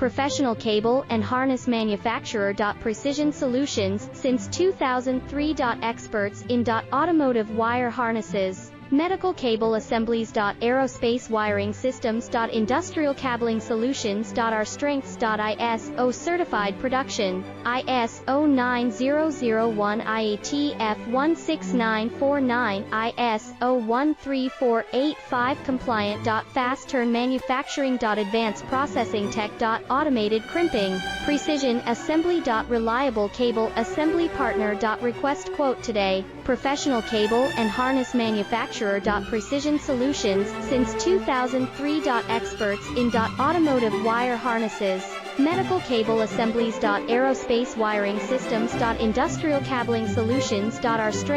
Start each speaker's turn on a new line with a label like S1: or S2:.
S1: Professional cable and harness manufacturer. Precision Solutions, since 2003. Experts in automotive wire harnesses, medical cable assemblies. Aerospace wiring systems. Industrial cabling solutions. Our strengths. ISO certified production, ISO 9001, IATF 16949, ISO 13485 compliant. Fast turn manufacturing. Advanced processing tech. Automated crimping, precision assembly. Reliable cable assembly partner. Request quote today. Professional cable and harness manufacturer. Precision Solutions, since 2003. Experts in automotive wire harnesses, medical cable assemblies. Aerospace wiring systems. Industrial cabling solutions. Our strength.